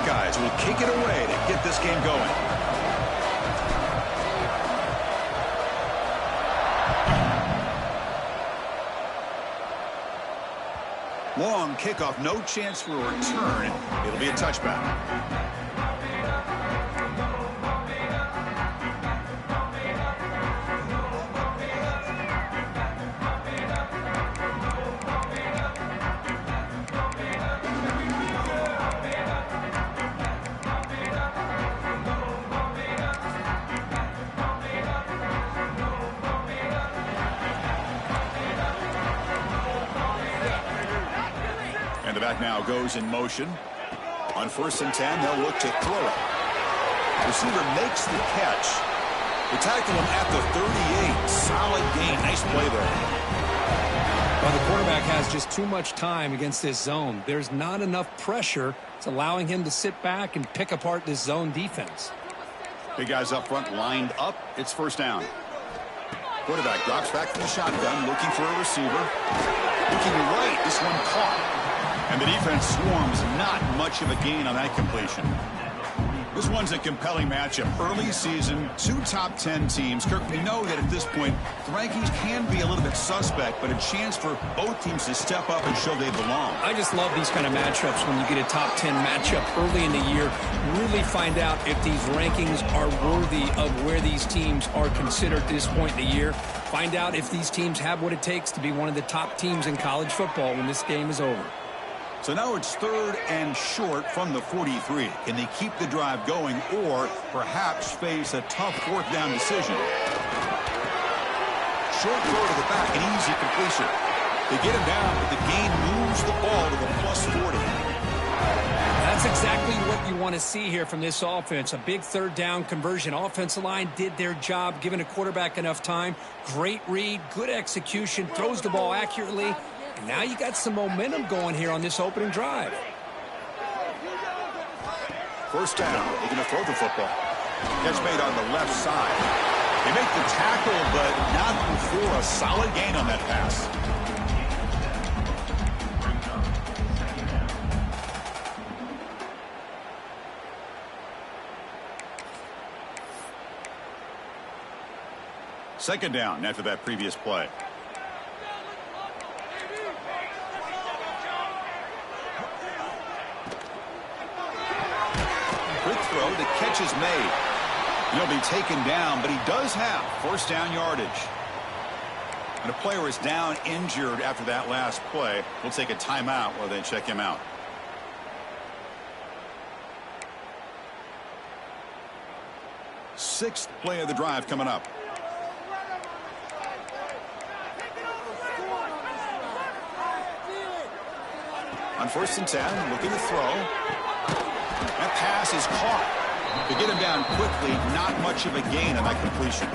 Buckeyes will kick it away to get this game going. Long kickoff, no chance for a return. It'll be a touchback. And the back now goes in motion. On 1st and 10, they'll look to throw it. Receiver makes the catch. They tackle him at the 38. Solid gain. Nice play there. Well, the quarterback has just too much time against this zone. There's not enough pressure. It's allowing him to sit back and pick apart this zone defense. Big guys up front lined up. It's 1st down. Quarterback drops back from the shotgun, looking for a receiver. Looking right. This one caught. And the defense swarms. Not much of a gain on that completion. This one's a compelling matchup. Early season, 2 top 10 teams. Kirk, we know that at this point, the rankings can be a little bit suspect, but a chance for both teams to step up and show they belong. I just love these kind of matchups when you get a top 10 matchup early in the year. Really find out if these rankings are worthy of where these teams are considered at this point in the year. Find out if these teams have what it takes to be one of the top teams in college football when this game is over. So now it's 3rd and short from the 43. Can they keep the drive going or perhaps face a tough 4th down decision? Short throw to the back, an easy completion. They get him down, but the gain moves the ball to the plus 40. That's exactly what you want to see here from this offense. A big 3rd down conversion. Offensive line did their job, giving a quarterback enough time. Great read, good execution, throws the ball accurately. Now you got some momentum going here on this opening drive. 1st down. They're going to throw the football. Catch made on the left side. They make the tackle, but not before a solid gain on that pass. Second down after that previous play. The catch is made. He'll be taken down, but he does have 1st down yardage. And a player is down injured after that last play. We'll take a timeout while they check him out. Sixth play of the drive coming up. On 1st and 10, looking to throw. That pass is caught. To get him down quickly, not much of a gain on that completion.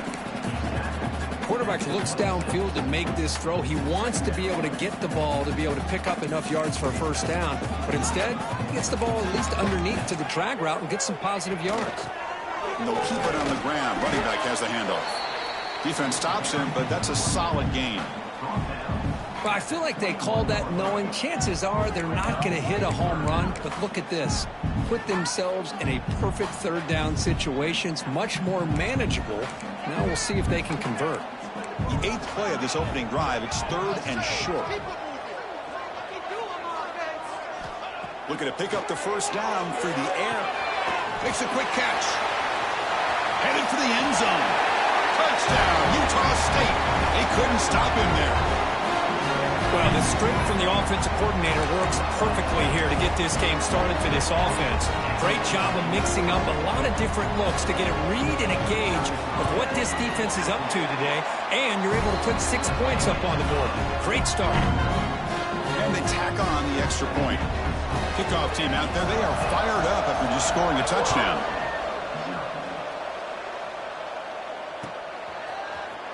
Quarterback looks downfield to make this throw. He wants to be able to get the ball to be able to pick up enough yards for a 1st down. But instead, he gets the ball at least underneath to the drag route and gets some positive yards. And they'll keep it on the ground. Running back has the handoff. Defense stops him, but that's a solid gain. Well, I feel like they called that knowing chances are they're not going to hit a home run. But look at this. Put themselves in a perfect 3rd down situation. It's much more manageable. Now we'll see if they can convert. The 8th play of this opening drive, it's 3rd and short. Looking to pick up the 1st down through the air. Makes a quick catch. Headed for the end zone. Touchdown, Utah State. They couldn't stop him there. Well, the script from the offensive coordinator works perfectly here to get this game started for this offense. Great job of mixing up a lot of different looks to get a read and a gauge of what this defense is up to today, and you're able to put 6 points up on the board. Great start. And they tack on the extra point. Kickoff team out there, they are fired up after just scoring a touchdown.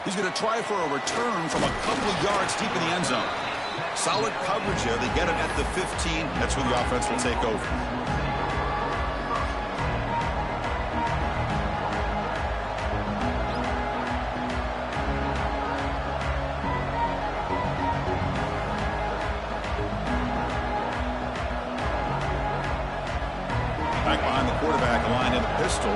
He's going to try for a return from a couple of yards deep in the end zone. Solid coverage there. They get it at the 15. That's where the offense will take over. Back behind the quarterback, line in the pistol.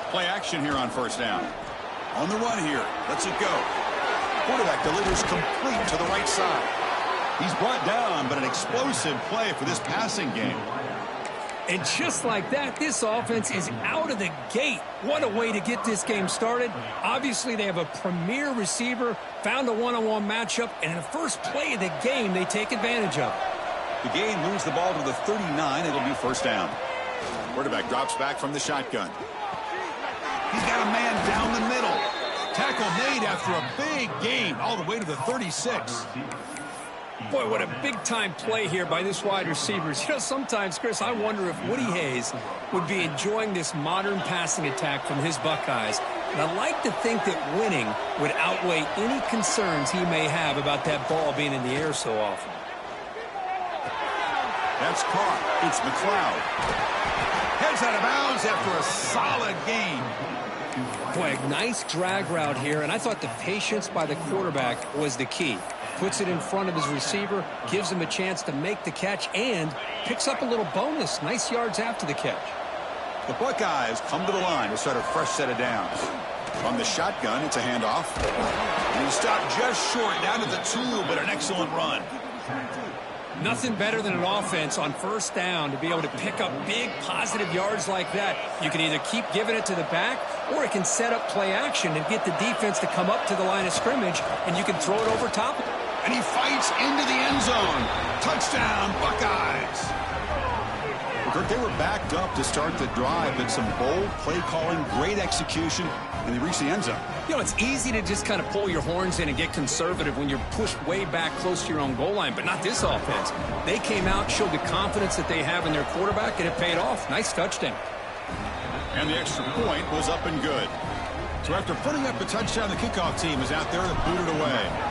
Play action here on first down. On the run here. Let's it go. Quarterback delivers complete to the right side. He's brought down, but an explosive play for this passing game. And just like that, this offense is out of the gate. What a way to get this game started. Obviously, they have a premier receiver, found a one-on-one matchup, and in the first play of the game, they take advantage of it. The game moves the ball to the 39. It'll be first down. Quarterback drops back from the shotgun. He's got a man down the middle. Tackle made after a big gain all the way to the 36. Boy, what a big-time play here by this wide receiver. You know, sometimes, Chris, I wonder if Woody Hayes would be enjoying this modern passing attack from his Buckeyes. And I like to think that winning would outweigh any concerns he may have about that ball being in the air so often. That's caught. It's McLeod. Heads out of bounds after a solid gain. Boy, a nice drag route here, and I thought the patience by the quarterback was the key. Puts it in front of his receiver, gives him a chance to make the catch, and picks up a little bonus. Nice yards after the catch. The Buckeyes come to the line to start a fresh set of downs. From the shotgun, it's a handoff. And he stopped just short, down to the 2, but an excellent run. Nothing better than an offense on first down to be able to pick up big positive yards like that. You can either keep giving it to the back, or it can set up play action and get the defense to come up to the line of scrimmage, and you can throw it over top. And he fights into the end zone. Touchdown, Buckeyes. Kirk, they were backed up to start the drive, but some bold play calling, great execution, and they reached the end zone. You know, it's easy to just kind of pull your horns in and get conservative when you're pushed way back close to your own goal line, but not this offense. They came out, showed the confidence that they have in their quarterback, and it paid off. Nice touchdown. And the extra point was up and good. So after putting up the touchdown, the kickoff team is out there to boot it away.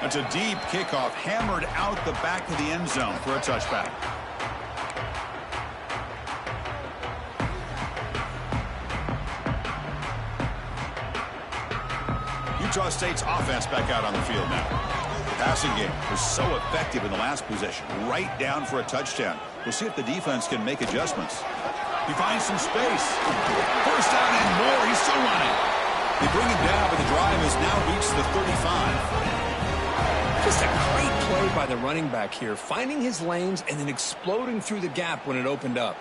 That's a deep kickoff, hammered out the back of the end zone for a touchback. Utah State's offense back out on the field now. The passing game was so effective in the last possession, right down for a touchdown. We'll see if the defense can make adjustments. He finds some space. First down and more. He's still running. They bring him down, but the drive has now reached the 35. Just a great play by the running back here, finding his lanes and then exploding through the gap when it opened up.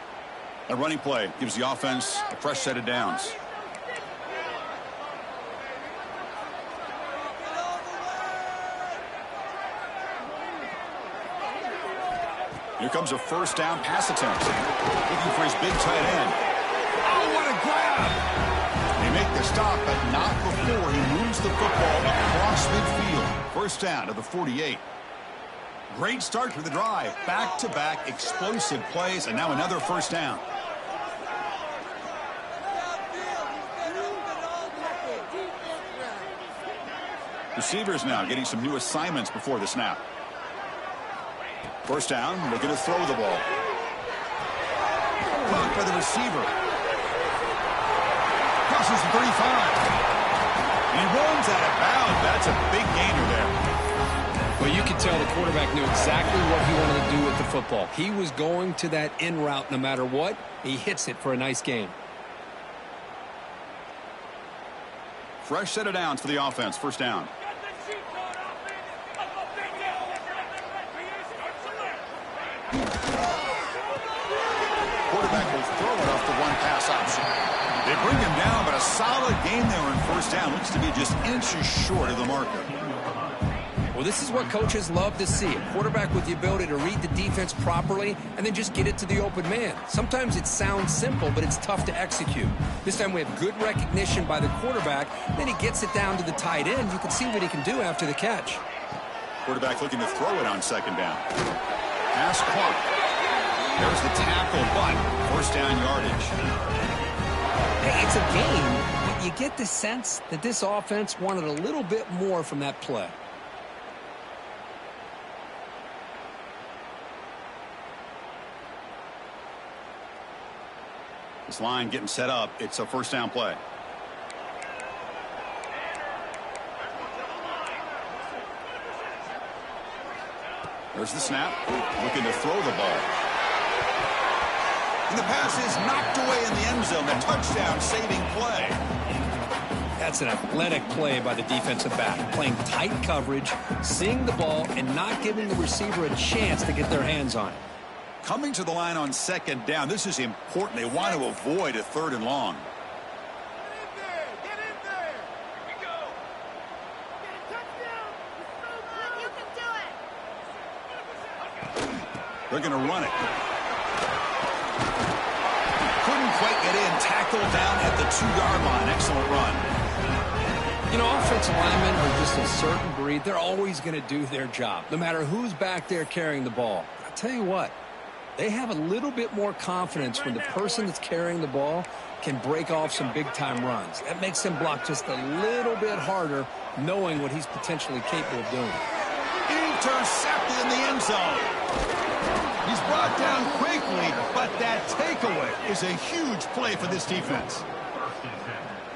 A running play gives the offense a fresh set of downs. Here comes a first down pass attempt. Looking for his big tight end. Oh, what a grab! They make the stop, but not before he moves the football across midfield. First down to the 48. Great start for the drive. Back-to-back explosive plays, and now another first down. Receivers now getting some new assignments before the snap. First down, looking to throw the ball. Blocked by the receiver. Crosses the 35. And he runs out of bounds. That's a big gainer there. Well, you could tell the quarterback knew exactly what he wanted to do with the football. He was going to that in route no matter what. He hits it for a nice gain. Fresh set of downs for the offense. First down. Quarterback will throw it off the one pass option. They bring him down, but a solid gain there on first down. Looks to be just inches short of the marker. Well, this is what coaches love to see. A quarterback with the ability to read the defense properly and then just get it to the open man. Sometimes it sounds simple, but it's tough to execute. This time we have good recognition by the quarterback. Then he gets it down to the tight end. You can see what he can do after the catch. Quarterback looking to throw it on second down. Pass clock. There's the tackle, but first down yardage. Hey, it's a game, but you get the sense that this offense wanted a little bit more from that play. This line getting set up. It's a first down play. There's the snap. Looking to throw the ball. And the pass is knocked away in the end zone. A touchdown-saving play. That's an athletic play by the defensive back. Playing tight coverage, seeing the ball, and not giving the receiver a chance to get their hands on it. Coming to the line on second down. This is important. They want to avoid a 3rd and long. They're going to run it. Couldn't quite get in. Tackled down at the 2-yard line. Excellent run. You know, offensive linemen are just a certain breed. They're always going to do their job, no matter who's back there carrying the ball. I'll tell you what, they have a little bit more confidence when the person that's carrying the ball can break off some big-time runs. That makes them block just a little bit harder, knowing what he's potentially capable of doing. Intercepted in the end zone. He's brought down quickly, but that takeaway is a huge play for this defense.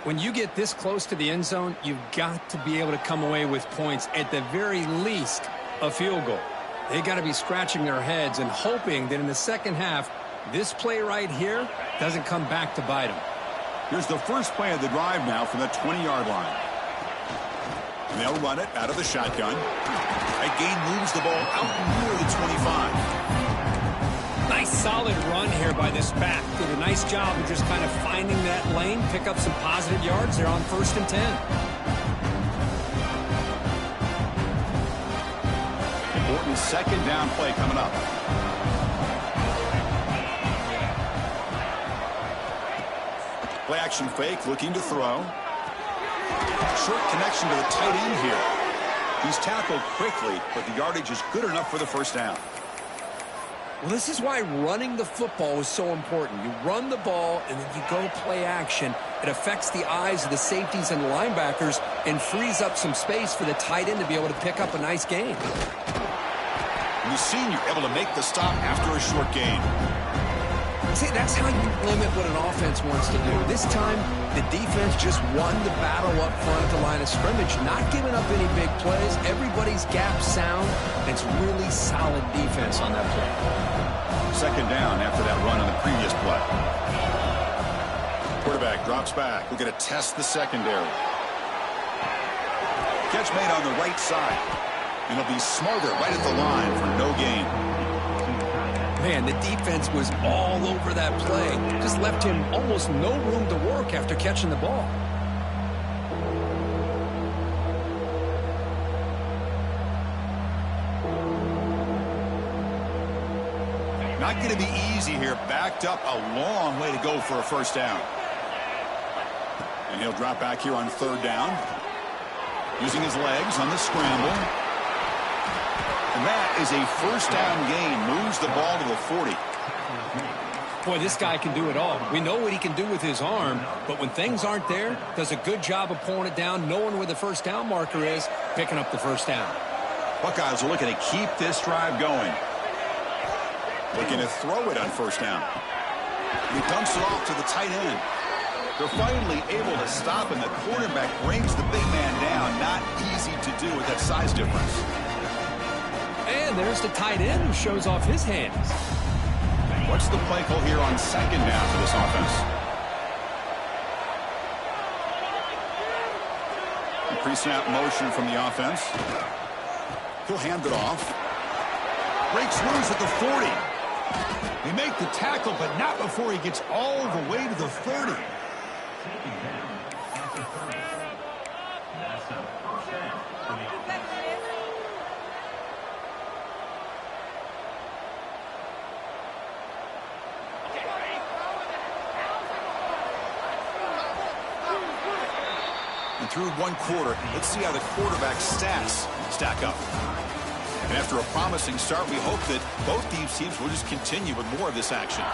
When you get this close to the end zone, you've got to be able to come away with points, at the very least, a field goal. They got to be scratching their heads and hoping that in the second half, this play right here doesn't come back to bite them. Here's the first play of the drive now from the 20-yard line. And they'll run it out of the shotgun. A gain moves the ball out near the 25. Nice solid run here by this back. Did a nice job of just kind of finding that lane, pick up some positive yards. They're on 1st and 10. Important second down play coming up. Play action fake, looking to throw. Short connection to the tight end here. He's tackled quickly, but the yardage is good enough for the first down. Well, this is why running the football is so important. You run the ball, and then you go play action. It affects the eyes of the safeties and linebackers and frees up some space for the tight end to be able to pick up a nice gain. And the senior able to make the stop after a short gain. See, that's how you limit what an offense wants to do. This time, the defense just won the battle up front at the line of scrimmage, not giving up any big plays. Everybody's gap sound, and it's really solid defense on that play. Second down after that run on the previous play. Quarterback drops back. We're going to test the secondary. Catch made on the right side. And he'll be smarter right at the line for no gain. Man, the defense was all over that play. Just left him almost no room to work after catching the ball. Not going to be easy here. Backed up a long way to go for a first down. And he'll drop back here on 3rd down. Using his legs on the scramble. And that is a first down gain. Moves the ball to the 40. Boy, this guy can do it all. We know what he can do with his arm, but when things aren't there, does a good job of pulling it down, knowing where the first down marker is, picking up the first down. Buckeyes are looking to keep this drive going. Looking to throw it on first down. He dumps it off to the tight end. They're finally able to stop, and the quarterback brings the big man down. Not easy to do with that size difference. And there's the tight end who shows off his hands. What's the play call here on second down for this offense? Pre-snap motion from the offense. He'll hand it off. Breaks loose at the 40. They make the tackle, but not before he gets all the way to the 30. And through one quarter, let's see how the quarterback's stats stack up. And after a promising start, we hope that both these teams will just continue with more of this action.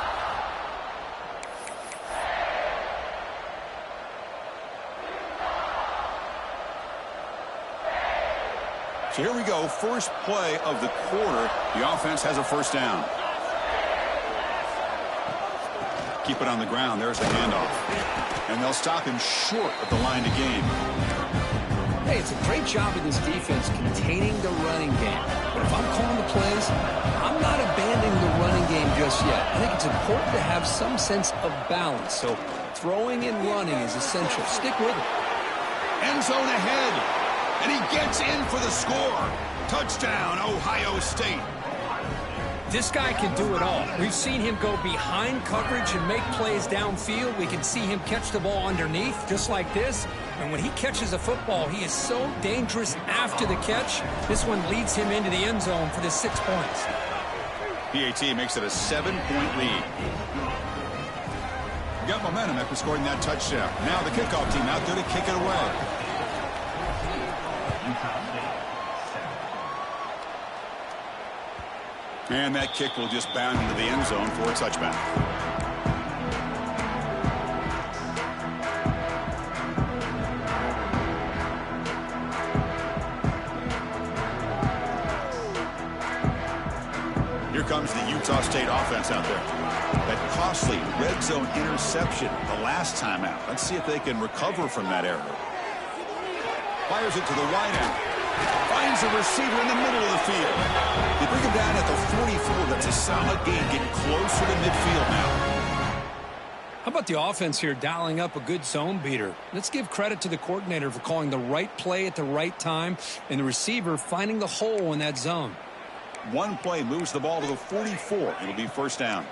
So here we go, first play of the quarter. The offense has a first down. Keep it on the ground. There's the handoff. And they'll stop him short of the line to gain. Hey, it's a great job of this defense containing the running game. But if I'm calling the plays, I'm not abandoning the running game just yet. I think it's important to have some sense of balance. So throwing and running is essential. Stick with it. End zone ahead. And he gets in for the score. Touchdown, Ohio State. This guy can do it all. We've seen him go behind coverage and make plays downfield. We can see him catch the ball underneath, just like this. And when he catches a football, he is so dangerous after the catch. This one leads him into the end zone for the 6 points. PAT makes it a 7-point lead. Got momentum after scoring that touchdown. Now the kickoff team out there to kick it away. And that kick will just bound into the end zone for a touchback. Here comes the Utah State offense out there. That costly red zone interception the last time out. Let's see if they can recover from that error. Fires it to the wide end. Finds a receiver in the middle of the field. They bring him down at the 44. That's a solid gain, getting closer to midfield now. How about the offense here dialing up a good zone beater? Let's give credit to the coordinator for calling the right play at the right time and the receiver finding the hole in that zone. One play moves the ball to the 44. It'll be first down.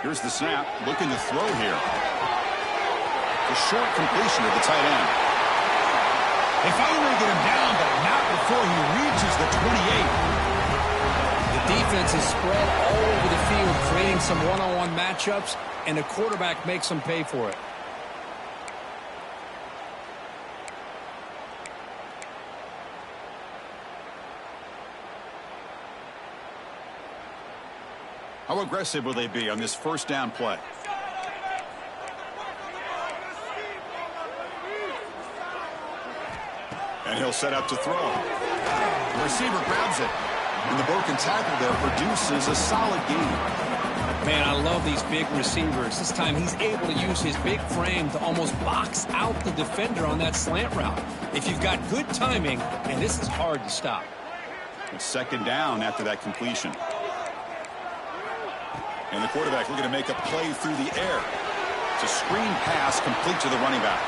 Here's the snap, looking to throw here. The short completion of the tight end. They finally get him down, but not before he reaches the 28. The defense is spread all over the field, creating some one-on-one matchups, and the quarterback makes them pay for it. How aggressive will they be on this first down play? And he'll set up to throw. The receiver grabs it. And the broken tackle there produces a solid gain. Man, I love these big receivers. This time he's able to use his big frame to almost box out the defender on that slant route. If you've got good timing, and this is hard to stop. It's second down after that completion. And the quarterback looking to make a play through the air. It's a screen pass complete to the running back.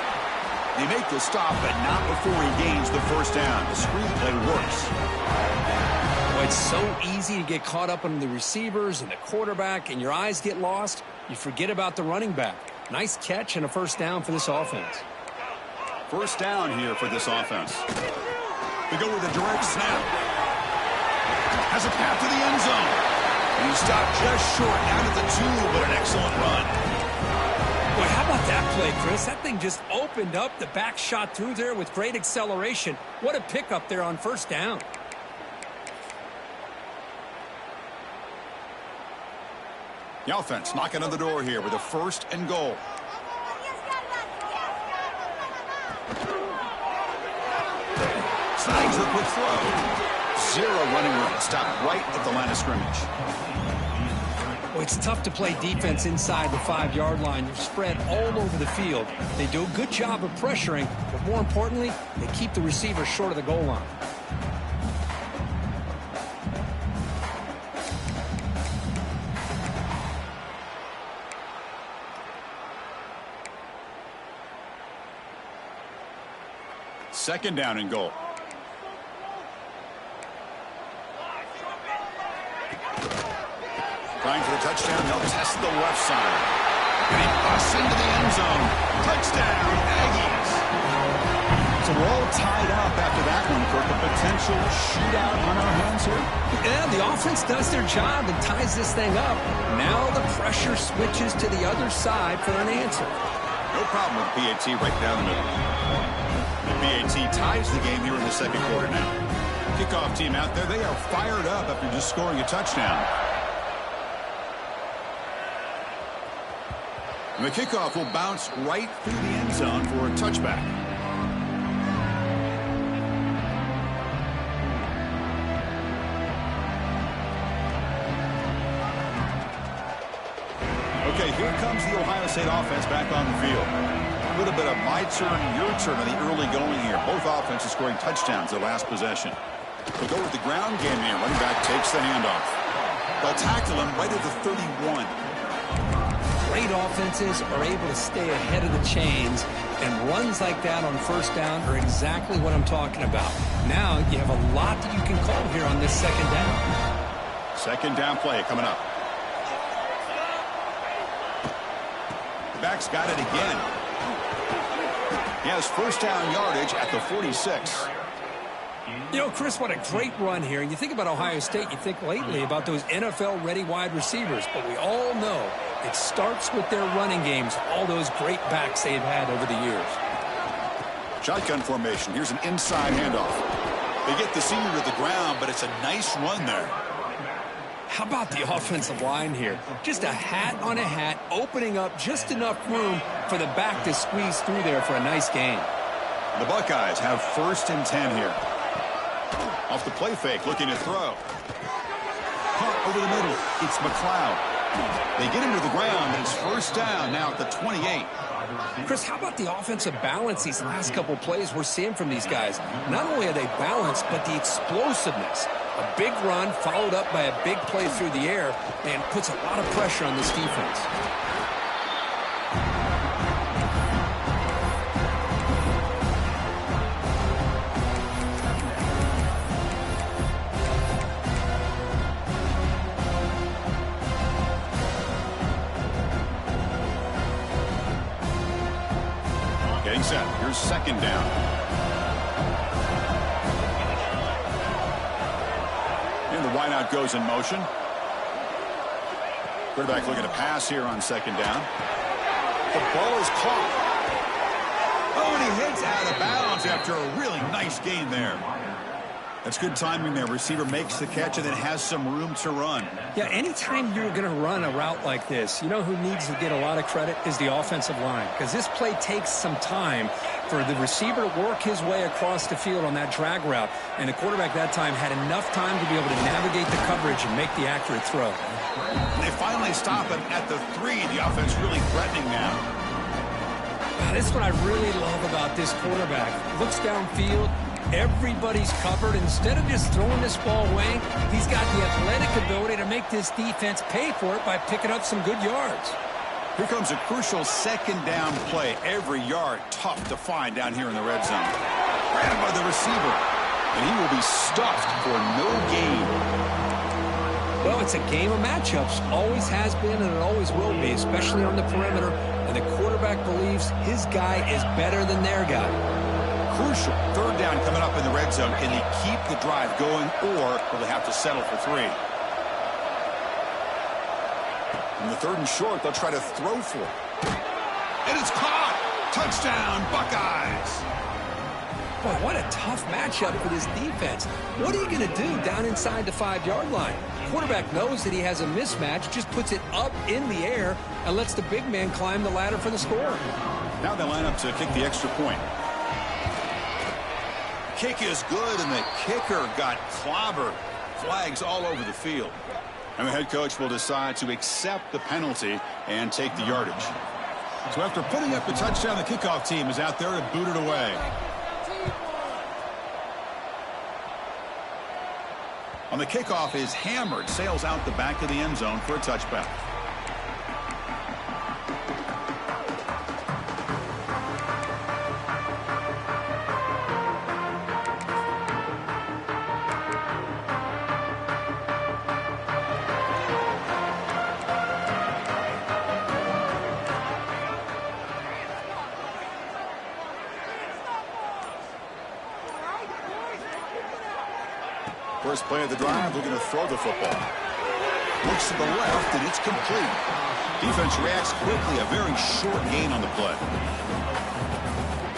They make the stop, but not before he gains the first down. The screen play works. Well, it's so easy to get caught up on the receivers and the quarterback, and your eyes get lost. You forget about the running back. Nice catch and a first down for this offense. First down here for this offense. They go with a direct snap. Has a path to the end zone. And he stopped just short, down at the 2, but an excellent run. Boy, how about that play, Chris? That thing just opened up. The back shot through there with great acceleration. What a pickup there on first down. The offense knocking on the door here with a first and goal. Snags the quick throw. Zero running room. Stopped right at the line of scrimmage. Well, it's tough to play defense inside the 5-yard line. You're spread all over the field. They do a good job of pressuring, but more importantly, they keep the receiver short of the goal line. Second down and goal. Trying for the touchdown, they'll test the left side. And he busts into the end zone. Touchdown, Aggies. So we're all tied up after that one, Kirk. A potential shootout on our hands here. Yeah, the offense does their job and ties this thing up. Now the pressure switches to the other side for an answer. No problem with PAT right down the middle. The PAT ties the game here in the second quarter now. Kickoff team out there, they are fired up after just scoring a touchdown. And the kickoff will bounce right through the end zone for a touchback. Okay, here comes the Ohio State offense back on the field. A little bit of my turn, your turn on the early going here. Both offenses scoring touchdowns their last possession. They'll go with the ground game here. Running back takes the handoff. They'll tackle him right at the 31. Great offenses are able to stay ahead of the chains, and runs like that on first down are exactly what I'm talking about. Now you have a lot that you can call here on this second down. Second down play coming up. The back's got it again. He has first down yardage at the 46. You know, Chris, what a great run here. And you think about Ohio State, you think lately about those NFL-ready wide receivers. But we all know it starts with their running games, all those great backs they've had over the years. Shotgun formation. Here's an inside handoff. They get the senior to the ground, but it's a nice run there. How about the offensive line here? Just a hat on a hat, opening up just enough room for the back to squeeze through there for a nice gain. The Buckeyes have first and 10 here. Off the play fake, looking to throw. Caught over the middle. It's McLeod. They get him to the ground, and it's first down now at the 28. Chris, how about the offensive balance these last couple plays we're seeing from these guys? Not only are they balanced, but the explosiveness. A big run followed up by a big play through the air and puts a lot of pressure on this defense. Getting set. Here's second down. And the wideout goes in motion. Quarterback looking to pass here on second down. The ball is caught. Oh, and he hits out of bounds after a really nice gain there. That's good timing there. Receiver makes the catch and then has some room to run. Yeah, anytime you're going to run a route like this, you know who needs to get a lot of credit is the offensive line. Because this play takes some time for the receiver to work his way across the field on that drag route. And the quarterback that time had enough time to be able to navigate the coverage and make the accurate throw. And they finally stop him at the 3. The offense really threatening now. This is what I really love about this quarterback. Looks downfield. Everybody's covered. Instead of just throwing this ball away, he's got the athletic ability to make this defense pay for it by picking up some good yards. Here comes a crucial second down play. Every yard tough to find down here in the red zone. Grabbed by the receiver. And he will be stuffed for no gain. Well, it's a game of matchups. Always has been and it always will be, especially on the perimeter. And the quarterback believes his guy is better than their guy. Crucial third down coming up in the red zone. Can they keep the drive going, or will they have to settle for 3? In the third and short, they'll try to throw for it. And it's caught! Touchdown, Buckeyes! Boy, what a tough matchup for this defense. What are you going to do down inside the 5-yard line? Quarterback knows that he has a mismatch, just puts it up in the air and lets the big man climb the ladder for the score. Now they line up to kick the extra point. Kick is good, and the kicker got clobbered. Flags all over the field. And the head coach will decide to accept the penalty and take the yardage. So after putting up the touchdown, the kickoff team is out there to boot it away. On the kickoff is hammered, sails out the back of the end zone for a touchback. First play of the drive, looking to throw the football. Looks to the left, and it's complete. Defense reacts quickly, a very short gain on the play.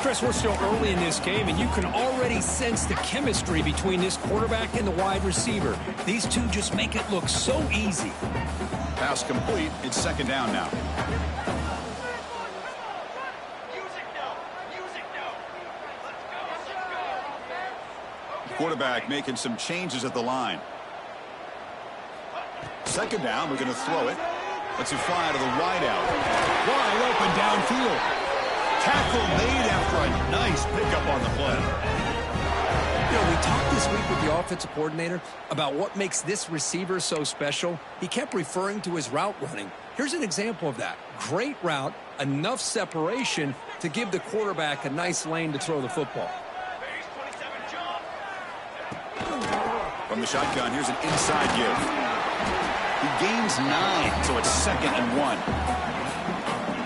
Chris, we're still early in this game, and you can already sense the chemistry between this quarterback and the wide receiver. These two just make it look so easy. Pass complete. It's second down now. Quarterback making some changes at the line. Second down, we're going to throw it. Lets it fly to the wideout. Wide open downfield. Tackle made after a nice pickup on the play. You know, we talked this week with the offensive coordinator about what makes this receiver so special. He kept referring to his route running. Here's an example of that. Great route, enough separation to give the quarterback a nice lane to throw the football. From the shotgun, here's an inside give. He gains 9, so it's 2nd and 1.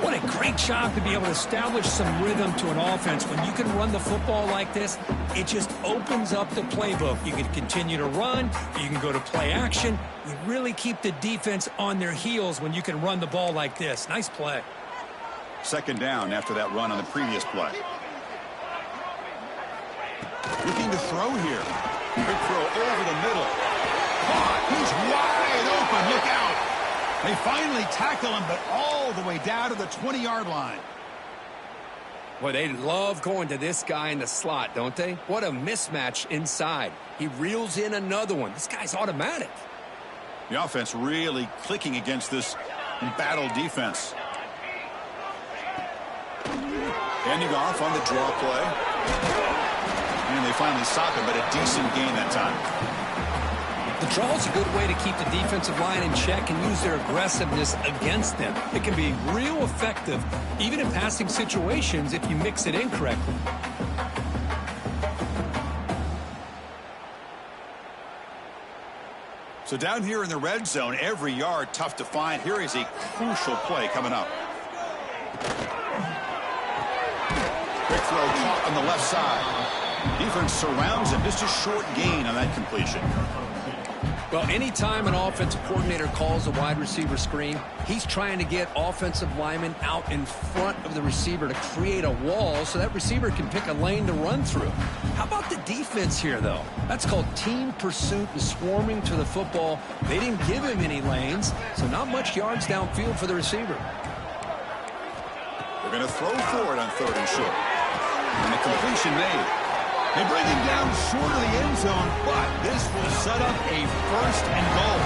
What a great job to be able to establish some rhythm to an offense. When you can run the football like this, it just opens up the playbook. You can continue to run. You can go to play action. You really keep the defense on their heels when you can run the ball like this. Nice play. 2nd down after that run on the previous play. Looking to throw here. Quick throw over the middle. He's wide open. Look out. They finally tackle him, but all the way down to the 20-yard line. Boy, they love going to this guy in the slot, don't they? What a mismatch inside. He reels in another one. This guy's automatic. The offense really clicking against this embattled defense. Handing off on the draw play. And they finally stop him, but a decent gain that time. The draw is a good way to keep the defensive line in check and use their aggressiveness against them. It can be real effective, even in passing situations, if you mix it in correctly. So down here in the red zone, every yard tough to find. Here is a crucial play coming up. Quick throw caught on the left side. Defense surrounds him. Just a short gain on that completion. Well, anytime an offensive coordinator calls a wide receiver screen, he's trying to get offensive linemen out in front of the receiver to create a wall so that receiver can pick a lane to run through. How about the defense here, though? That's called team pursuit and swarming to the football. They didn't give him any lanes, so not much yards downfield for the receiver. They're going to throw for it on 3rd and short. And the completion made. They bring him down short of the end zone, but this will set up a 1st and goal.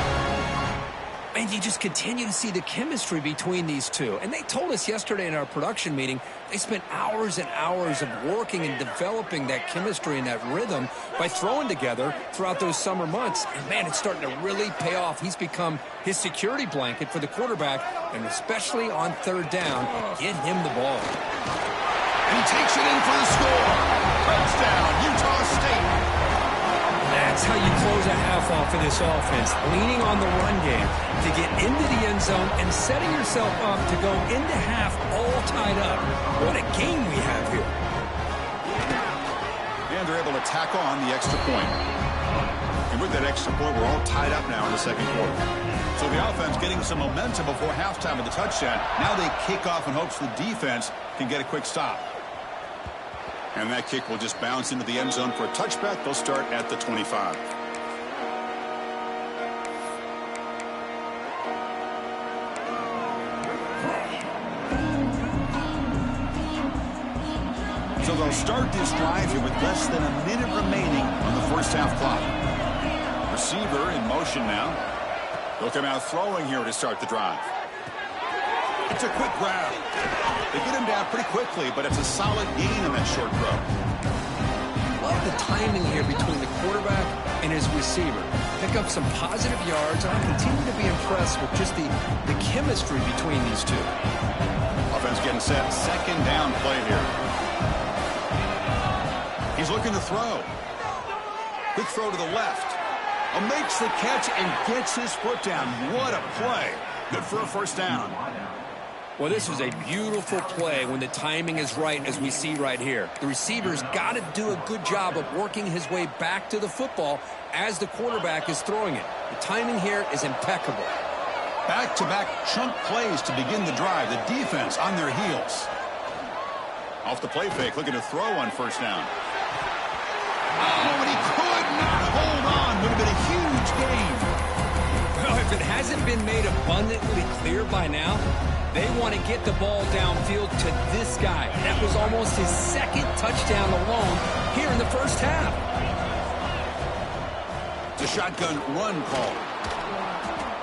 And you just continue to see the chemistry between these two. And they told us yesterday in our production meeting, they spent hours and hours of working and developing that chemistry and that rhythm by throwing together throughout those summer months. And, man, it's starting to really pay off. He's become his security blanket for the quarterback, and especially on 3rd down, get him the ball. And he takes it in for the score. Touchdown, Utah State. That's how you close a half off of this offense, leaning on the run game to get into the end zone and setting yourself up to go into half all tied up. What a game we have here. And they're able to tack on the extra point. And with that extra point, we're all tied up now in the 2nd quarter. So the offense getting some momentum before halftime with the touchdown. Now they kick off in hopes the defense can get a quick stop. And that kick will just bounce into the end zone for a touchback. They'll start at the 25. So they'll start this drive here with less than a minute remaining on the 1st half clock. Receiver in motion now. They'll come out throwing here to start the drive. It's a quick grab. They get him down pretty quickly, but it's a solid gain on that short throw. Love the timing here between the quarterback and his receiver. Pick up some positive yards, and I continue to be impressed with just the chemistry between these two. Offense getting set. 2nd down play here. He's looking to throw. Quick throw to the left. Makes the catch and gets his foot down. What a play. Good for a 1st down. Well, this was a beautiful play when the timing is right, as we see right here. The receiver's got to do a good job of working his way back to the football as the quarterback is throwing it. The timing here is impeccable. Back-to-back chunk plays to begin the drive. The defense on their heels. Off the play fake, looking to throw on 1st down. Oh, and he could not hold on. Would have been a huge gain. Well, if it hasn't been made abundantly clear by now, they want to get the ball downfield to this guy. That was almost his 2nd touchdown alone here in the 1st half. It's a shotgun run call.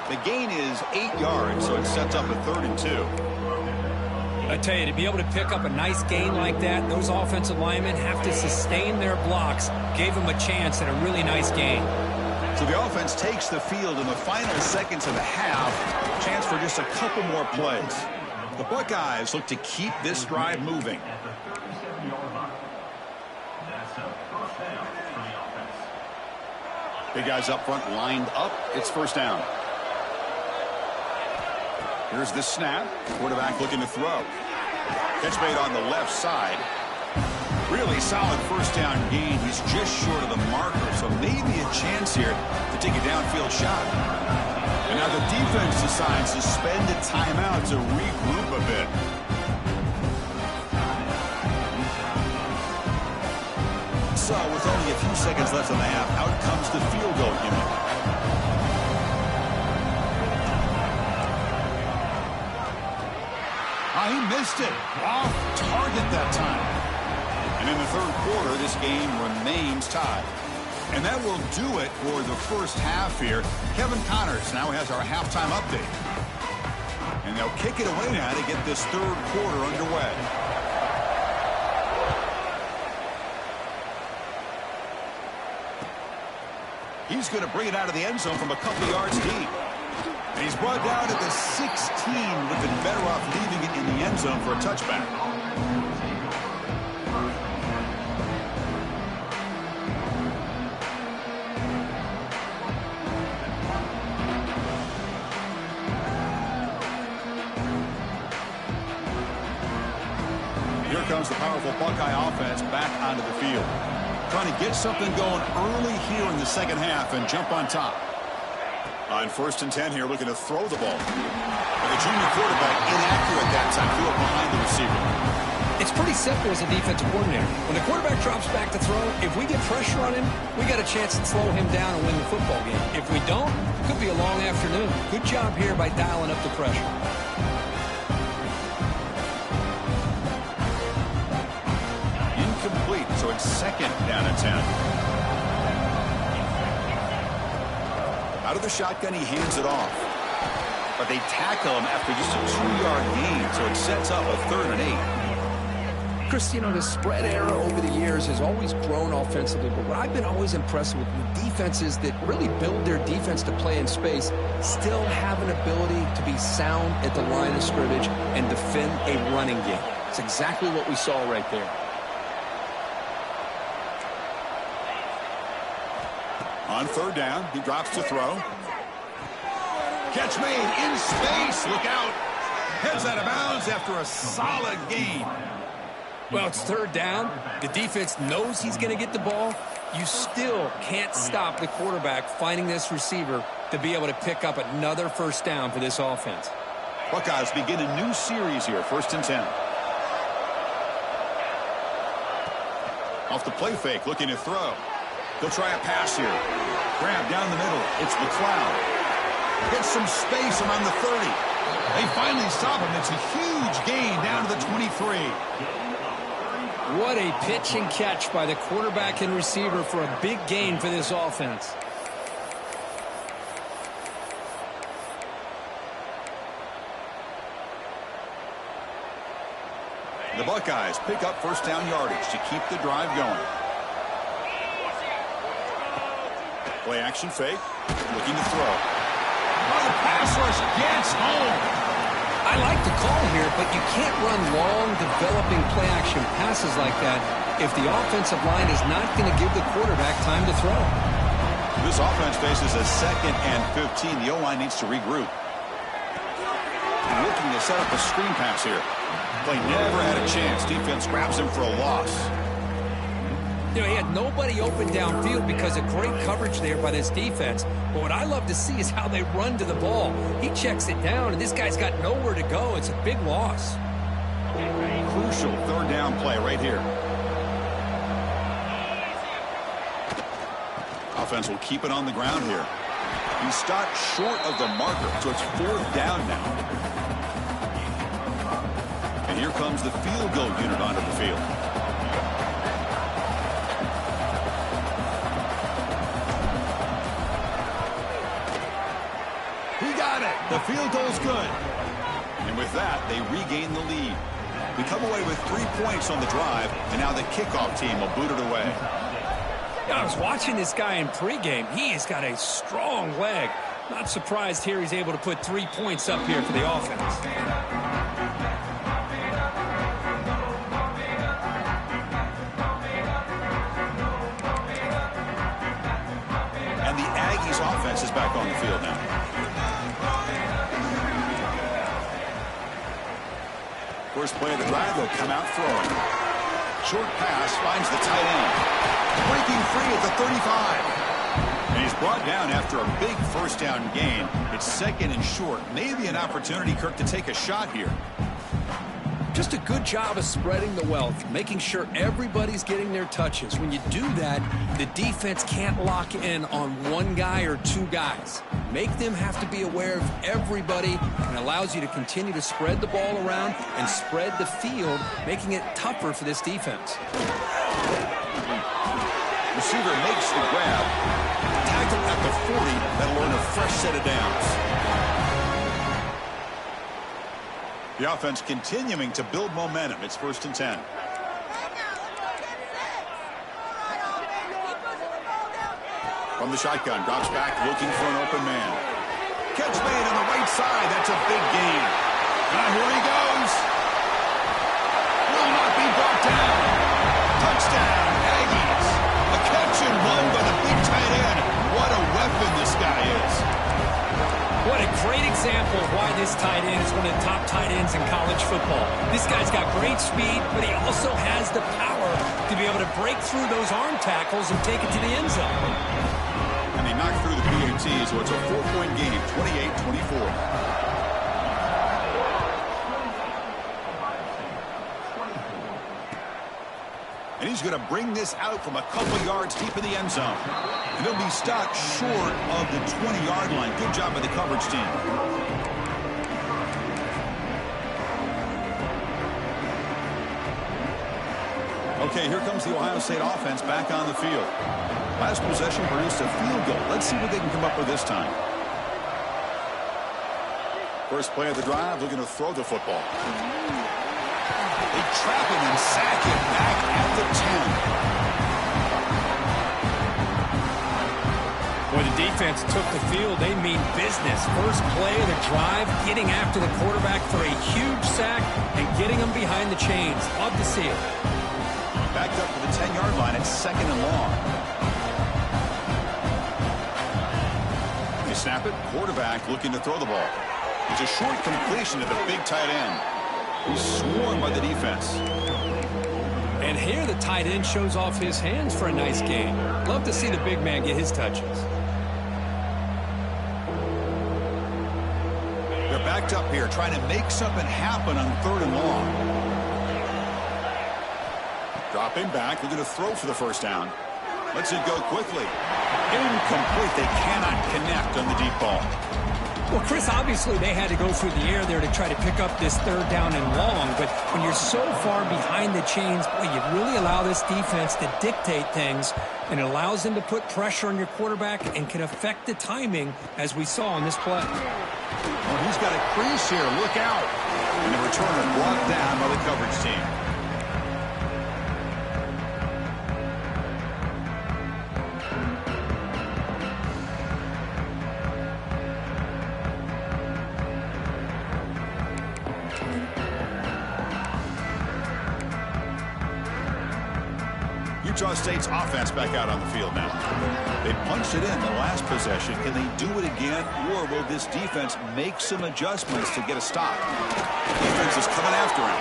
The gain is 8 yards, so it sets up a 3rd and 2. I tell you, to be able to pick up a nice gain like that, those offensive linemen have to sustain their blocks. Gave them a chance at a really nice gain. So the offense takes the field in the final seconds of the half. Chance for just a couple more plays. The Buckeyes look to keep this drive moving. Big guys up front lined up. It's first down. Here's the snap. Quarterback looking to throw. Catch made on the left side. Really solid first down gain. He's just short of the marker, so maybe a chance here to take a downfield shot. And now the defense decides to spend a timeout to regroup a bit. So with only a few seconds left in the half, out comes the field goal unit. He missed it. Off target that time. And in the 3rd quarter, this game remains tied. And that will do it for the first half here. Kevin Connors now has our halftime update. And they'll kick it away now to get this 3rd quarter underway. He's going to bring it out of the end zone from a couple yards deep. And he's brought down at the 16. Would have been better off leaving it in the end zone for a touchback. Here comes the powerful Buckeye offense back onto the field. Trying to get something going early here in the second half and jump on top. On 1st and 10 here, looking to throw the ball. And the junior quarterback inaccurate that time, threw it behind the receiver. It's pretty simple as a defensive coordinator. When the quarterback drops back to throw, if we get pressure on him, we got a chance to slow him down and win the football game. If we don't, it could be a long afternoon. Good job here by dialing up the pressure. Incomplete, so it's 2nd down and 10. Out of the shotgun, he hands it off. But they tackle him after just a 2-yard gain, so it sets up a 3rd and 8. Chris, you know, the spread era over the years has always grown offensively, but what I've been always impressed with defenses that really build their defense to play in space still have an ability to be sound at the line of scrimmage and defend a running game. It's exactly what we saw right there. On 3rd down, he drops to throw. Catch made in space. Look out. Heads out of bounds after a solid gain. Well, it's 3rd down. The defense knows he's going to get the ball. You still can't stop the quarterback finding this receiver to be able to pick up another first down for this offense. Buckeyes begin a new series here, 1st and 10. Off the play fake, looking to throw. They'll try a pass here. Grab down the middle. It's McLeod. Gets some space around the 30. They finally stop him. It's a huge gain down to the 23. What a pitch and catch by the quarterback and receiver for a big gain for this offense. The Buckeyes pick up first down yardage to keep the drive going. Play action fake. Looking to throw. Oh, the pass rush gets home. I like the call here, but you can't run long, developing play-action passes like that if the offensive line is not going to give the quarterback time to throw. This offense faces a 2nd and 15. The O-line needs to regroup. Looking to set up a screen pass here. Play never had a chance. Defense grabs him for a loss. You know, he had nobody open downfield because of great coverage there by this defense. But what I love to see is how they run to the ball. He checks it down, and this guy's got nowhere to go. It's a big loss. Crucial 3rd down play right here. Offense will keep it on the ground here. He stopped short of the marker, so it's 4th down now. And here comes the field goal unit onto the field. He got got it. The field goal's good. And with that, they regain the lead. We come away with 3 points on the drive, and now the kickoff team will boot it away. I was watching this guy in pregame. He has got a strong leg. Not surprised here he's able to put 3 points up here for the offense. And the Aggies offense is back on the field now. First play of the drive, they'll come out throwing. Short pass finds the tight end. Breaking free at the 35. And he's brought down after a big first down gain. It's second and short. Maybe an opportunity, Kirk, to take a shot here. Just a good job of spreading the wealth, making sure everybody's getting their touches. When you do that, the defense can't lock in on one guy or two guys. Make them have to be aware of everybody, and allows you to continue to spread the ball around and spread the field, making it tougher for this defense. Receiver makes the grab. Tackle at the 40. That'll earn a fresh set of downs. The offense continuing to build momentum. It's 1st and 10. From the shotgun, drops back, looking for an open man. Catch made on the right side. That's a big gain. Now here he goes. Will not be brought down. Touchdown, Aggies. A catch and run by the big tight end. What a weapon this guy is. What a great example of why this tight end is one of the top tight ends in college football. This guy's got great speed, but he also has the power to be able to break through those arm tackles and take it to the end zone. And they knocked through the PAT, so it's a 4-point game, 28-24. And he's going to bring this out from a couple yards deep in the end zone. And he'll be stopped short of the 20-yard line. Good job by the coverage team. Okay, here comes the Ohio State offense back on the field. Last possession produced a field goal. Let's see what they can come up with this time. First play of the drive, looking to throw the football. They trap him and sack him back at the 10. When the defense took the field, they mean business. First play of the drive, getting after the quarterback for a huge sack and getting him behind the chains. Love to see it. Backed up to the 10-yard line. It's 2nd and long. They snap it. Quarterback looking to throw the ball. It's a short completion to the big tight end. He's swarmed by the defense. And here the tight end shows off his hands for a nice game. Love to see the big man get his touches. They're backed up here, trying to make something happen on 3rd and long. Dropping back, looking to throw for the first down. Lets it go quickly. Incomplete. They cannot connect on the deep ball. Well, Chris, obviously they had to go through the air there to try to pick up this 3rd down and long, but when you're so far behind the chains, boy, you really allow this defense to dictate things, and it allows them to put pressure on your quarterback and can affect the timing, as we saw on this play. Well, he's got a crease here. Look out. And the returner brought down by the coverage team. Utah State's offense back out on the field now. They punched it in the last possession. Can they do it again, or will this defense make some adjustments to get a stop? Defense is coming after him.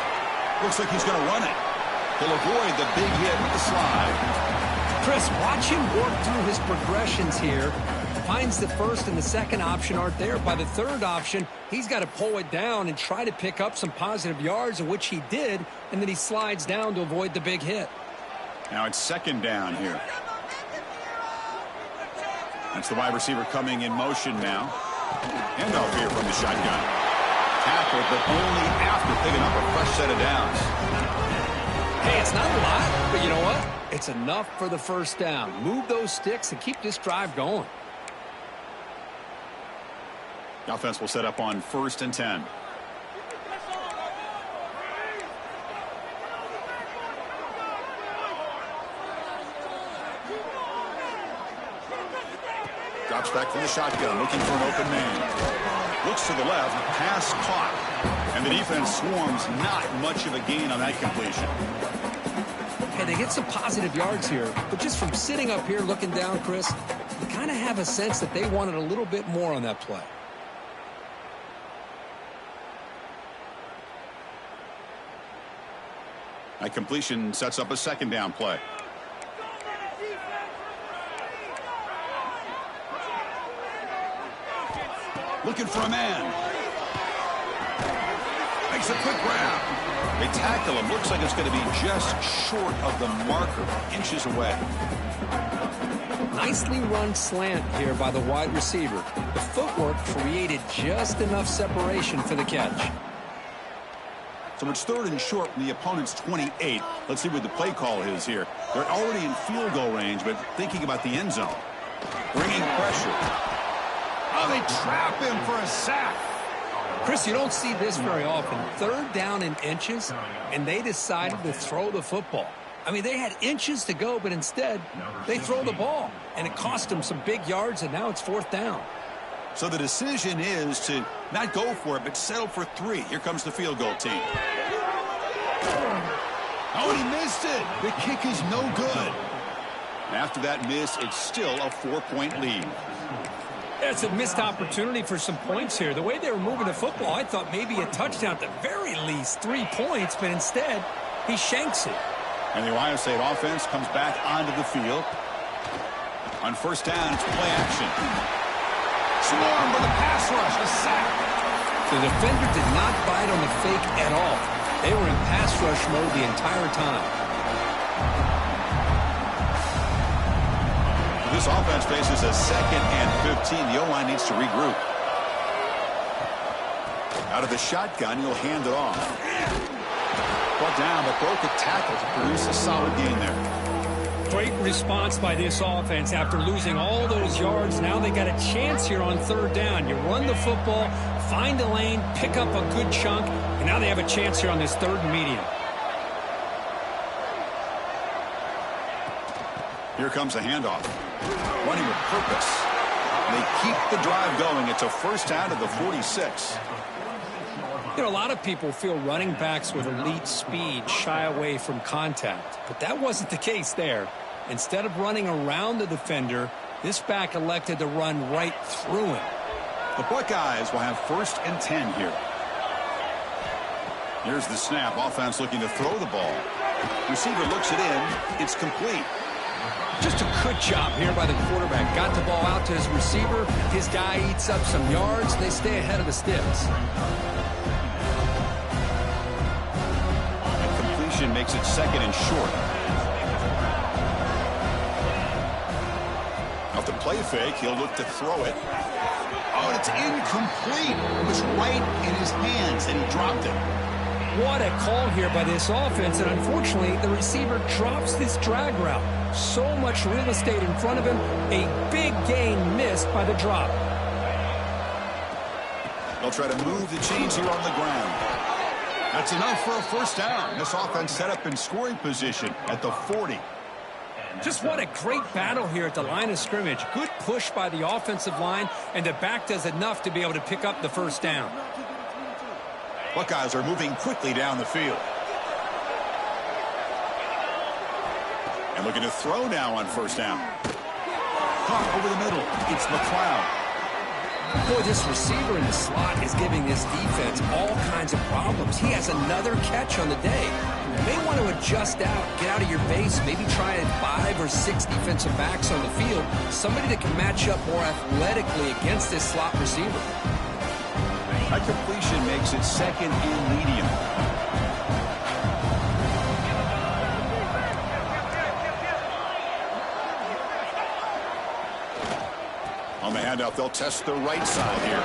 Looks like he's going to run it. He'll avoid the big hit with the slide. Chris, watch him work through his progressions here. Finds the first and the second option aren't there. By the third option, he's got to pull it down and try to pick up some positive yards, of which he did, and then he slides down to avoid the big hit. Now it's 2nd down here. That's the wide receiver coming in motion now. Handoff here from the shotgun. Tackled, but only after picking up a fresh set of downs. Hey, it's not a lot, but you know what? It's enough for the first down. Move those sticks and keep this drive going. The offense will set up on 1st and 10. Drops back from the shotgun, looking for an open man. Looks to the left, pass caught. And the defense swarms, not much of a gain on that completion. Hey, they get some positive yards here, but just from sitting up here looking down, Chris, you kind of have a sense that they wanted a little bit more on that play. That completion sets up a 2nd down play. Looking for a man. Makes a quick grab. They tackle him. Looks like it's going to be just short of the marker, inches away. Nicely run slant here by the wide receiver. The footwork created just enough separation for the catch. So it's 3rd and short from the opponent's 28. Let's see what the play call is here. They're already in field goal range, but thinking about the end zone. Bringing pressure. Oh, they trap him for a sack. Chris, you don't see this very often. 3rd down in inches, and they decided to throw the football. I mean, they had inches to go, but instead, they throw the ball. And it cost them some big yards, and now it's 4th down. So the decision is to not go for it, but settle for 3. Here comes the field goal team. Oh, and he missed it. The kick is no good. After that miss, it's still a 4-point lead. It's a missed opportunity for some points here. The way they were moving the football, I thought maybe a touchdown at the very least, 3 points, but instead, he shanks it. And the Ohio State offense comes back onto the field. On 1st down, it's play action. Swarm with a pass rush, a sack. The defender did not bite on the fake at all. They were in pass rush mode the entire time. This offense faces a 2nd and 15. The O-line needs to regroup. Out of the shotgun, he'll hand it off. Brought down, but broke a tackle to produce a solid gain there. Great response by this offense after losing all those yards. Now they got a chance here on 3rd down. You run the football, find a lane, pick up a good chunk, and now they have a chance here on this 3rd and medium. Here comes a handoff. Running with purpose. They keep the drive going. It's a 1st down to the 46. You know, a lot of people feel running backs with elite speed shy away from contact, but that wasn't the case there. Instead of running around the defender, this back elected to run right through him. The Buckeyes will have 1st and 10 here. Here's the snap. Offense looking to throw the ball. Receiver looks it in. It's complete. Just a good job here by the quarterback. Got the ball out to his receiver. His guy eats up some yards. They stay ahead of the sticks. And completion makes it 2nd and short. Off the play fake, he'll look to throw it. Oh, and it's incomplete. It was right in his hands, and he dropped it. What a call here by this offense, and unfortunately, the receiver drops this drag route. So much real estate in front of him, a big gain missed by the drop. They'll try to move the chains here on the ground. That's enough for a 1st down. This offense set up in scoring position at the 40. Just what a great battle here at the line of scrimmage. Good push by the offensive line, and the back does enough to be able to pick up the 1st down. Buckeyes are moving quickly down the field. And looking to throw now on 1st down. Caught over the middle. It's McLeod. Boy, this receiver in the slot is giving this defense all kinds of problems. He has another catch on the day. You may want to adjust out, get out of your base, maybe try 5 or 6 defensive backs on the field. Somebody that can match up more athletically against this slot receiver. That completion makes it 2nd and medium. On the handoff, they'll test the right side here.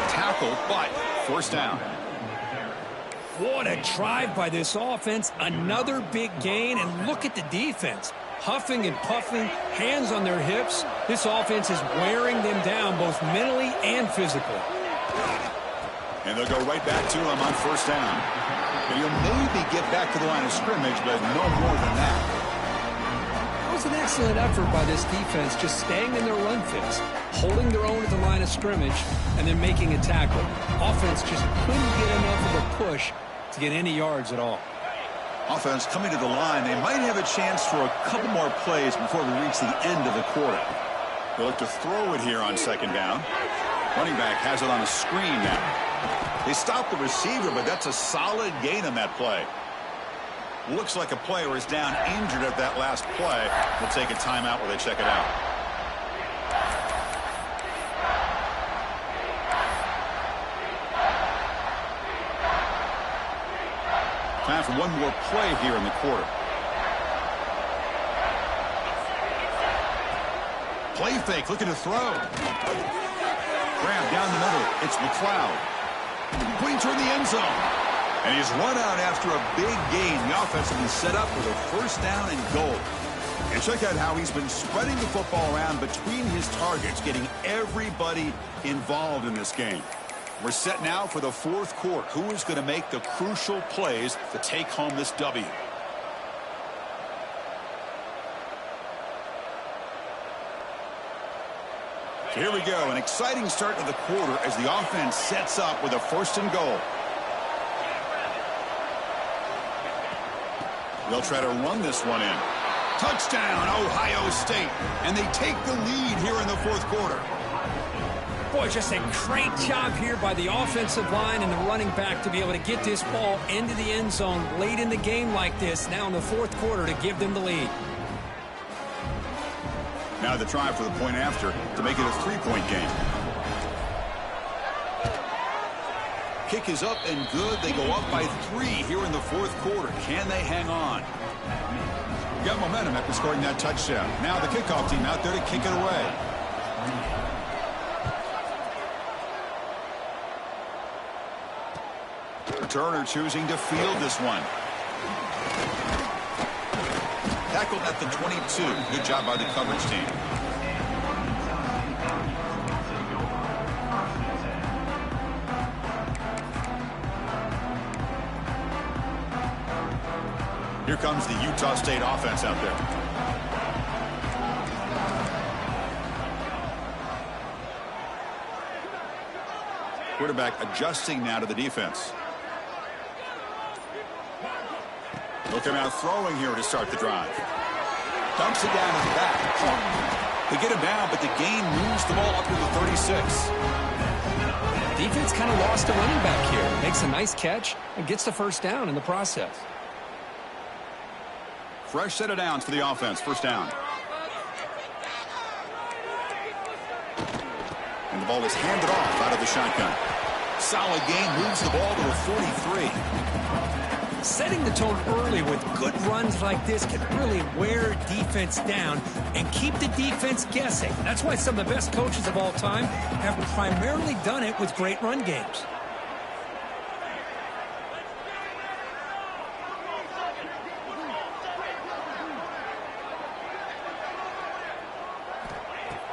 Tackle, but 1st down. What a drive by this offense. Another big gain, and look at the defense. Huffing and puffing, hands on their hips. This offense is wearing them down both both mentally and physically. And they'll go right back to him on first down. And he'll maybe get back to the line of scrimmage, but no more than that. It was an excellent effort by this defense, just staying in their run fix, holding their own at the line of scrimmage, and then making a tackle. Offense just couldn't get enough of a push to get any yards at all. Offense coming to the line. They might have a chance for a couple more plays before we reach the end of the quarter. They look to throw it here on second down. Running back has it on a screen now. They stop the receiver, but that's a solid gain on that play. Looks like a player is down injured at that last play. We'll take a timeout while they check it out. Time for one more play here in the quarter. Play fake, looking to throw. Grab down the middle. It's McLeod. Putting toward the end zone. And he's run out after a big gain. The offense will be set up with a first down and goal. And check out how he's been spreading the football around between his targets, getting everybody involved in this game. We're set now for the fourth quarter. Who is going to make the crucial plays to take home this W? Here we go, an exciting start to the quarter as the offense sets up with a first and goal. They'll try to run this one in. Touchdown, Ohio State. And they take the lead here in the fourth quarter. Boy, just a great job here by the offensive line and the running back to be able to get this ball into the end zone late in the game like this, now in the fourth quarter, to give them the lead. Now the try for the point after to make it a three-point game. Kick is up and good. They go up by 3 here in the fourth quarter. Can they hang on? Got momentum after scoring that touchdown. Now the kickoff team out there to kick it away. Turner choosing to field this one. Tackled at the 22. Good job by the coverage team. Here comes the Utah State offense out there. Quarterback adjusting now to the defense. They'll come out throwing here to start the drive. Dumps it down in the back. They get him down, but the gain moves the ball up to the 36. Defense kind of lost a running back here. Makes a nice catch and gets the first down in the process. Fresh set of downs for the offense. First down. And the ball is handed off out of the shotgun. Solid gain, moves the ball to the 43. Setting the tone early with good runs like this can really wear defense down and keep the defense guessing. That's why some of the best coaches of all time have primarily done it with great run games.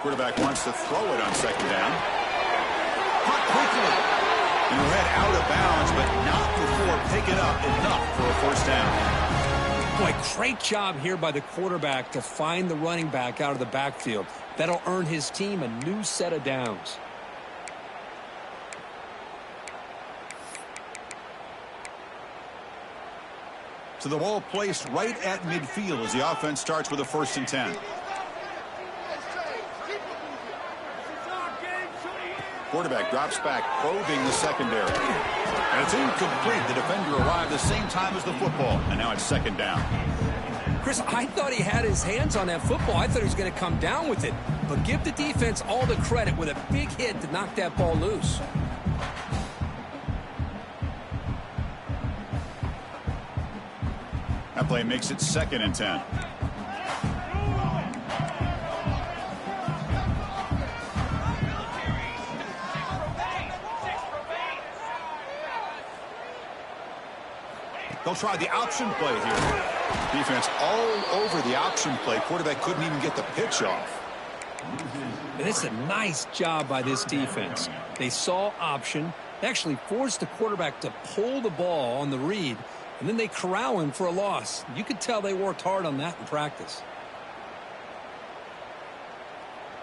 Quarterback wants to throw it on second down. Caught quickly. And he'll head out of bounds, but not before picking up enough for a first down. Boy, great job here by the quarterback to find the running back out of the backfield. That'll earn his team a new set of downs. So the ball placed right at midfield as the offense starts with a first and 10. Quarterback drops back, probing the secondary. And it's incomplete. The defender arrived the same time as the football, and now it's second down. Chris, I thought he had his hands on that football. I thought he was going to come down with it. But give the defense all the credit with a big hit to knock that ball loose. That play makes it second and 10. They'll try the option play here. Defense all over the option play. Quarterback couldn't even get the pitch off. And it's a nice job by this defense. They saw option. They actually forced the quarterback to pull the ball on the read, and then they corral him for a loss. You could tell they worked hard on that in practice.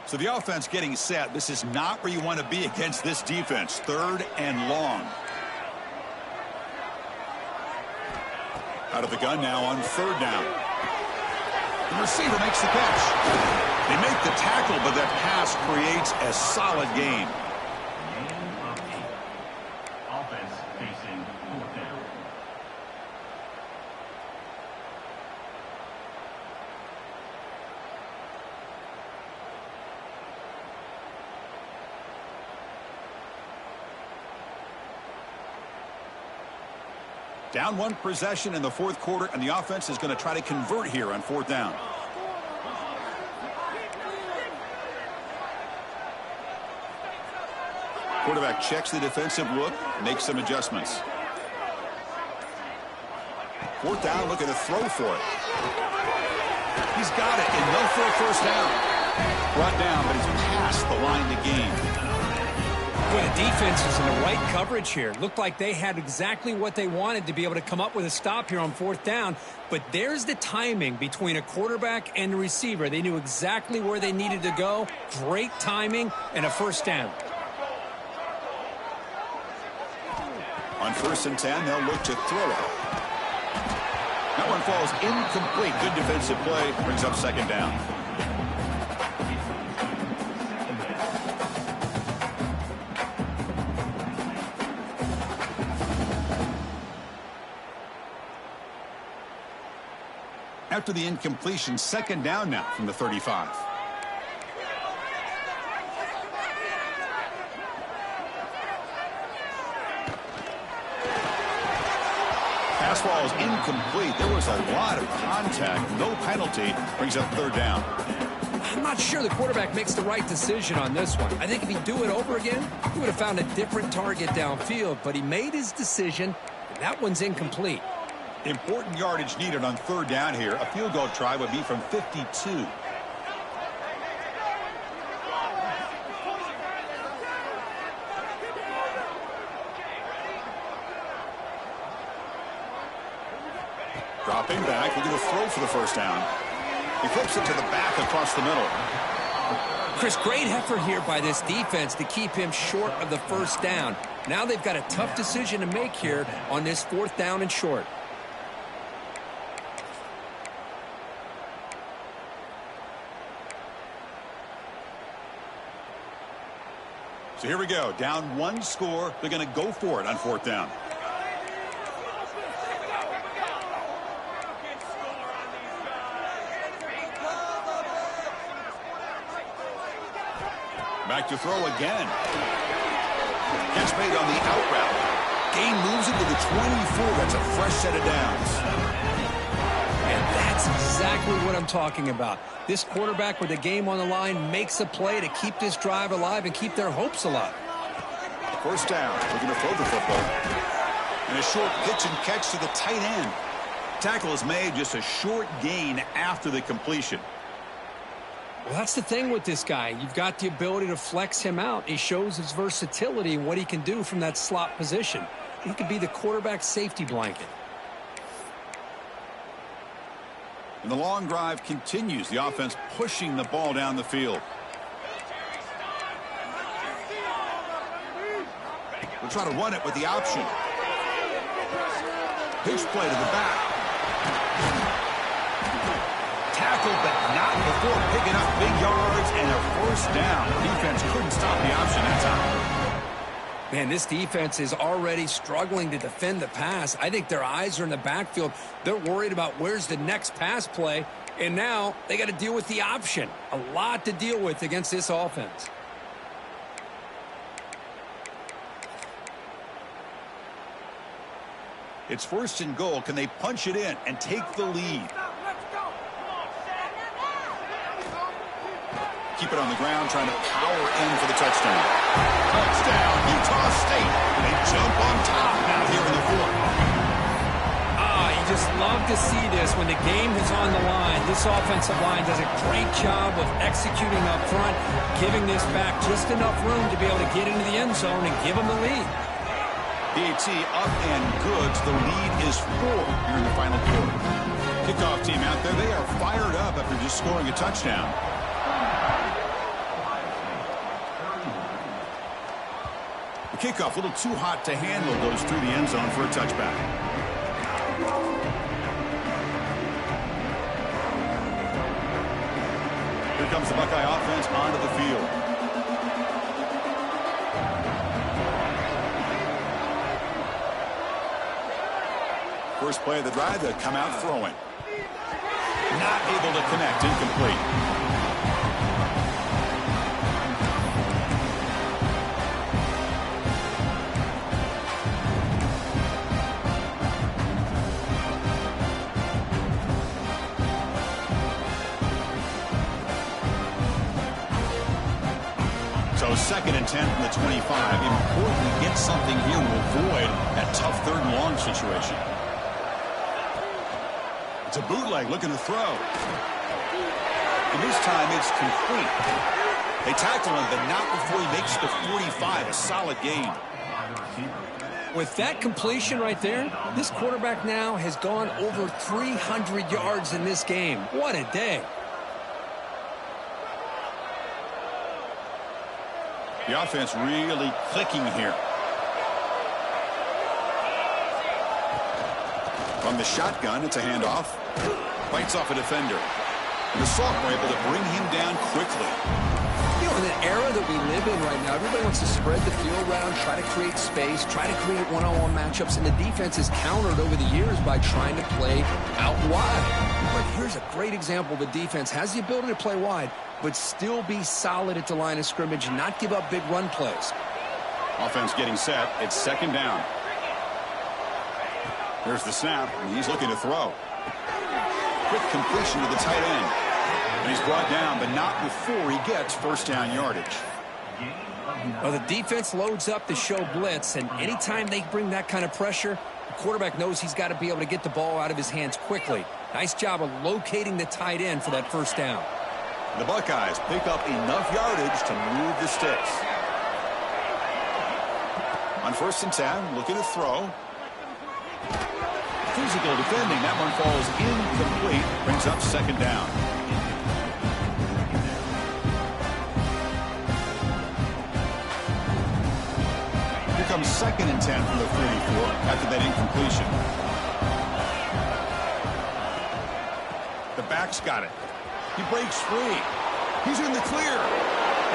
So the offense getting set. This is not where you want to be against this defense. 3rd and long. Out of the gun now on 3rd down. The receiver makes the catch. They make the tackle, but that pass creates a solid gain. Offense facing 4th down. Down 1 possession in the 4th quarter, and the offense is going to try to convert here on 4th down. Quarterback checks the defensive look, makes some adjustments. 4th down, looking to throw for it. He's got it, and no for a 1st down. Brought down, but he's past the line to gain. Boy, the defense is in the right coverage here. Looked like they had exactly what they wanted to be able to come up with a stop here on 4th down. But there's the timing between a quarterback and the receiver. They knew exactly where they needed to go. Great timing and a 1st down. On 1st and 10, they'll look to throw it. That one falls incomplete. Good defensive play. Brings up 2nd down. After the incompletion, 2nd down now from the 35. Pass ball is incomplete. There was a lot of contact. No penalty. Brings up 3rd down. I'm not sure the quarterback makes the right decision on this one. I think if he'd do it over again, he would have found a different target downfield. But he made his decision, and that one's incomplete. Important yardage needed on 3rd down here. A field goal try would be from 52. Dropping back, looking to throw for the 1st down. He flips it to the back across the middle. Chris, great effort here by this defense to keep him short of the 1st down. Now they've got a tough decision to make here on this 4th down and short. So here we go. Down 1 score. They're going to go for it on 4th down. Back to throw again. Catch made on the out route. Gain moves it to the 24. That's a fresh set of downs. And that's exactly what I'm talking about. This quarterback with the game on the line makes a play to keep this drive alive and keep their hopes alive. 1st down. Looking to throw the football. And a short pitch and catch to the tight end. Tackle is made, just a short gain after the completion. Well, that's the thing with this guy. You've got the ability to flex him out. He shows his versatility and what he can do from that slot position. He could be the quarterback safety blanket. And the long drive continues. The offense pushing the ball down the field. We'll try to run it with the option. Pitch play to the back. Tackled, but not before picking up big yards and a 1st down. The defense couldn't stop the option that time. Man, this defense is already struggling to defend the pass. I think their eyes are in the backfield. They're worried about where's the next pass play. And now they got to deal with the option. A lot to deal with against this offense. It's 1st and goal. Can they punch it in and take the lead? Keep it on the ground, trying to power in for the touchdown. Touchdown, Utah State. They jump on top now here in the 4th. just love to see this when the game is on the line. This offensive line does a great job of executing up front, giving this back just enough room to be able to get into the end zone and give them the lead. PAT up and good. The lead is 4 here in the final quarter. Kickoff team out there. They are fired up after just scoring a touchdown. The kickoff a little too hot to handle, goes through the end zone for a touchback. Here comes the Buckeye offense onto the field. First play of the drive, they come out throwing. Not able to connect, incomplete. So 2nd and 10 from the 25. Important to get something here to avoid that tough 3rd and long situation. It's a bootleg looking to throw. And this time it's complete. They tackle him, but not before he makes the 45. A solid gain. With that completion right there, this quarterback now has gone over 300 yards in this game. What a day. The offense really clicking here. From the shotgun, it's a handoff. Bites off a defender. And the Salk were able to bring him down quickly. You know, in the era that we live in right now, everybody wants to spread the field around, try to create space, try to create one-on-one matchups, and the defense is countered over the years by trying to play out wide. But here's a great example. The defense has the ability to play wide, but still be solid at the line of scrimmage and not give up big run plays. Offense getting set. It's 2nd down. There's the snap, and he's looking to throw. Quick completion to the tight end. And he's brought down, but not before he gets 1st down yardage. Well, the defense loads up to show blitz, and anytime they bring that kind of pressure, the quarterback knows he's got to be able to get the ball out of his hands quickly. Nice job of locating the tight end for that 1st down. The Buckeyes pick up enough yardage to move the sticks. On 1st and 10, looking to throw. Physical defending. That one falls incomplete. Brings up 2nd down. Here comes 2nd and 10 from the 44 after that incompletion. The back's got it. He breaks free. He's in the clear.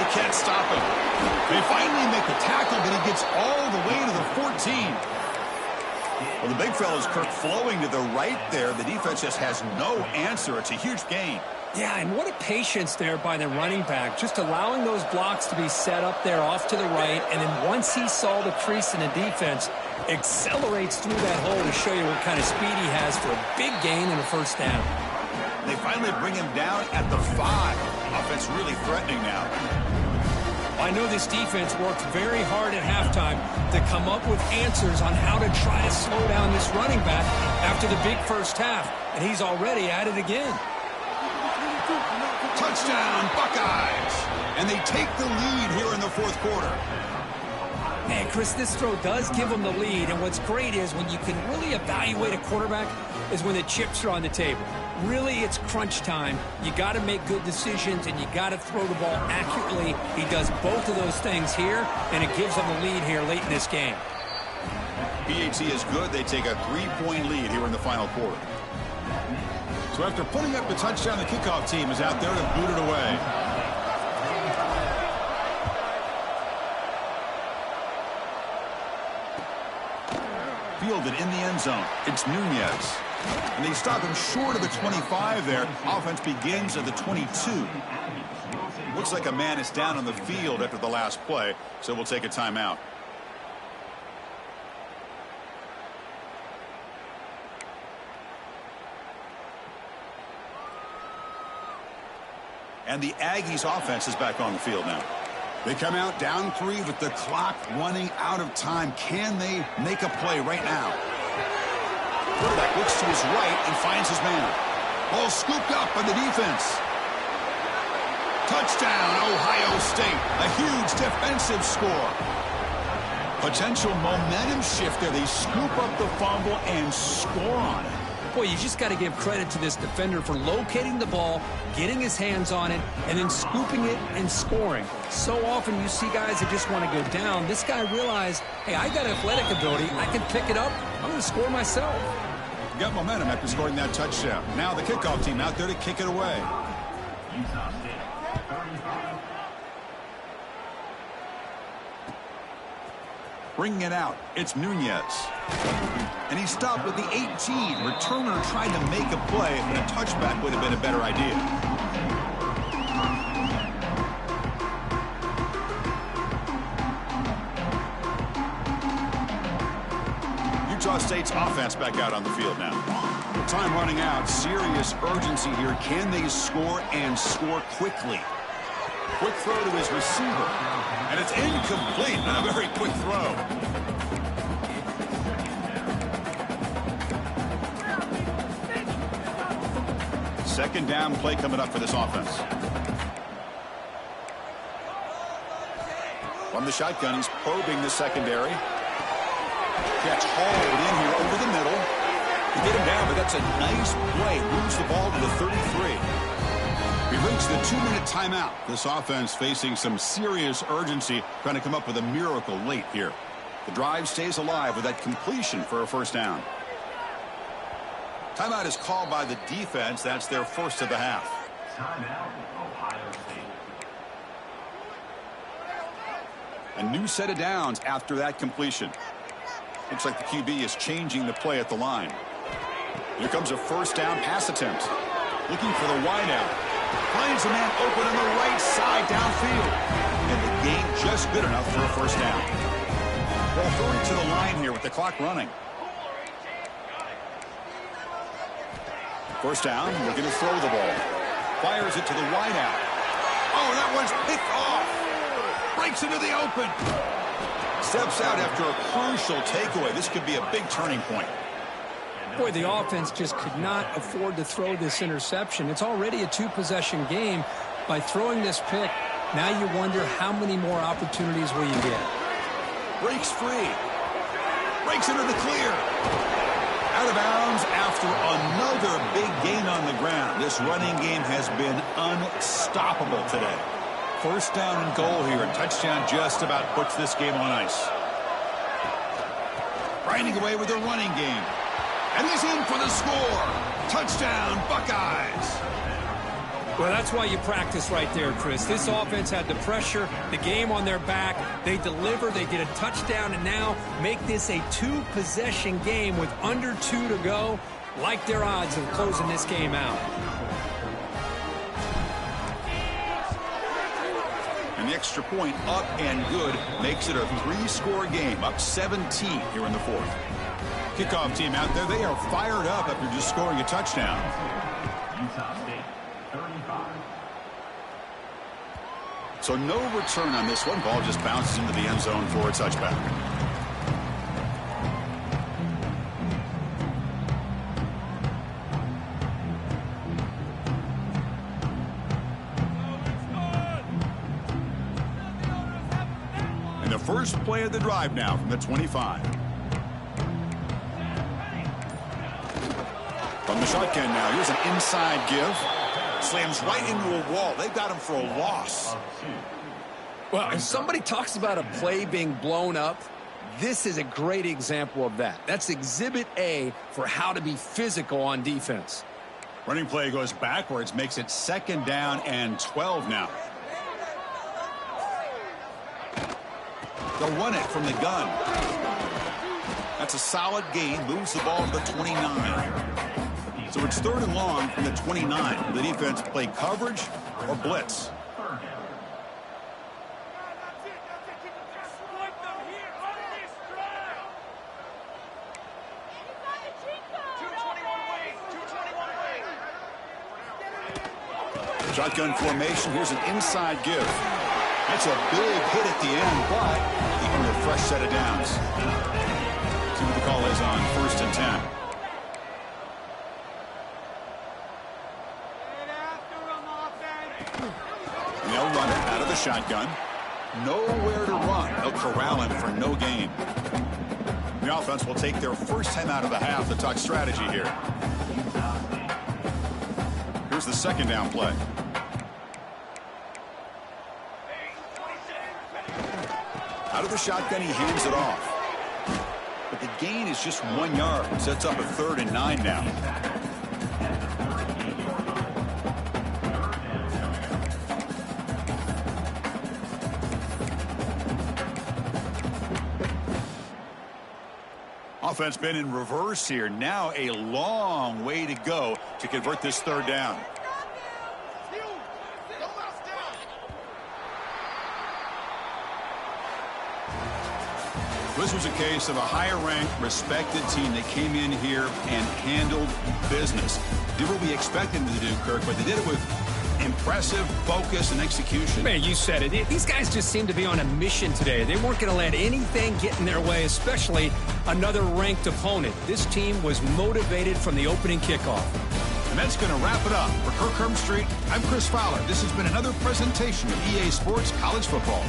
They can't stop him. They finally make the tackle, but he gets all the way to the 14. Well, the big fella's Kirk flowing to the right there. The defense just has no answer. It's a huge gain. Yeah, and what a patience there by the running back, just allowing those blocks to be set up there off to the right, and then once he saw the crease in the defense, accelerates through that hole to show you what kind of speed he has for a big gain and a 1st down. They finally bring him down at the 5. Offense really threatening now. I know this defense worked very hard at halftime to come up with answers on how to try to slow down this running back after the big 1st half, and he's already at it again. Touchdown, Buckeyes! And they take the lead here in the 4th quarter. Man, Chris, this throw does give them the lead, and what's great is when you can really evaluate a quarterback is when the chips are on the table. Really, it's crunch time. You got to make good decisions, and you got to throw the ball accurately. He does both of those things here, and it gives them the lead here late in this game. PAT is good. They take a 3-point lead here in the final quarter. So after putting up the touchdown, the kickoff team is out there to boot it away. Fielded in the end zone. It's Nunez. And they stop him short of the 25 there. Offense begins at the 22. Looks like a man is down on the field after the last play, so we'll take a timeout. And the Aggies offense is back on the field now. They come out down 3 with the clock running out of time. Can they make a play right now? Quarterback looks to his right and finds his man. Ball scooped up by the defense. Touchdown, Ohio State. A huge defensive score. Potential momentum shift there. They scoop up the fumble and score on it. Boy, you just got to give credit to this defender for locating the ball, getting his hands on it, and then scooping it and scoring. So often you see guys that just want to go down. This guy realized, hey, I got athletic ability. I can pick it up. I'm going to score myself. Got momentum after scoring that touchdown. Now the kickoff team out there to kick it away. Utah State, 35. Bringing it out, it's Nunez. And he stopped with the 18. Returner tried to make a play, but a touchback would have been a better idea. Utah State's offense back out on the field now. Time running out. Serious urgency here. Can they score and score quickly? Quick throw to his receiver. And it's incomplete on a very quick throw. Second down play coming up for this offense. From the shotgun, he's probing the secondary. Gets hauled in here over the middle. He get him down, but that's a nice play. Moves the ball to the 33. We reached the 2-minute timeout. This offense facing some serious urgency, trying to come up with a miracle late here. The drive stays alive with that completion for a first down. Timeout is called by the defense. That's their first of the half. Timeout, Ohio State. A new set of downs after that completion. Looks like the QB is changing the play at the line. Here comes a first down pass attempt. Looking for the wideout. Finds a man open on the right side downfield. And the game just good enough for a first down. Ball throwing to the line here with the clock running. First down, looking to throw the ball. Fires it to the wideout. Oh, that one's picked off. Breaks into the open. Steps out after a crucial takeaway. This could be a big turning point. Boy, the offense just could not afford to throw this interception. It's already a two-possession game. By throwing this pick, now you wonder how many more opportunities will you get. Breaks free. Breaks into the clear. Out of bounds after another big gain on the ground. This running game has been unstoppable today. First down and goal here. A touchdown just about puts this game on ice. Grinding away with the running game. And he's in for the score. Touchdown, Buckeyes. Well, that's why you practice right there, Chris. This offense had the pressure, the game on their back. They deliver, they get a touchdown, and now make this a two-possession game with under 2 to go. Like their odds of closing this game out. And the extra point up and good makes it a 3-score game. Up 17 here in the fourth. Kickoff team out there. They are fired up after just scoring a touchdown. Utah State, 35. So no return on this one. Ball just bounces into the end zone for a touchback. And the first play of the drive now from the 25. From the shotgun now, here's an inside give. Slams right into a wall. They've got him for a loss. Well, if somebody talks about a play being blown up, this is a great example of that. That's exhibit A for how to be physical on defense. Running play goes backwards, makes it second down and 12 now. They'll run it from the gun. That's a solid gain, moves the ball to the 29. So it's third and long from the 29. Will the defense play coverage or blitz? Shotgun formation. Here's an inside give. That's a big hit at the end, but keeping a fresh set of downs. See what the call is on 1st and 10. shotgun. Nowhere to run. They'll corral him for no gain. The offense will take their first time out of the half to talk strategy here. Here's the second down play. Out of the shotgun, he hands it off. But the gain is just 1 yard. Sets up a 3rd and 9 now. Offense been in reverse here. Now a long way to go to convert this 3rd down. This was a case of a higher-ranked, respected team that came in here and handled business. Did what we expected them to do, Kirk, but they did it with impressive focus and execution. Man, you said it. These guys just seem to be on a mission today. They weren't going to let anything get in their way, especially another ranked opponent. This team was motivated from the opening kickoff. And that's going to wrap it up. For Kirk Herbstreit, I'm Chris Fowler. This has been another presentation of EA Sports College Football.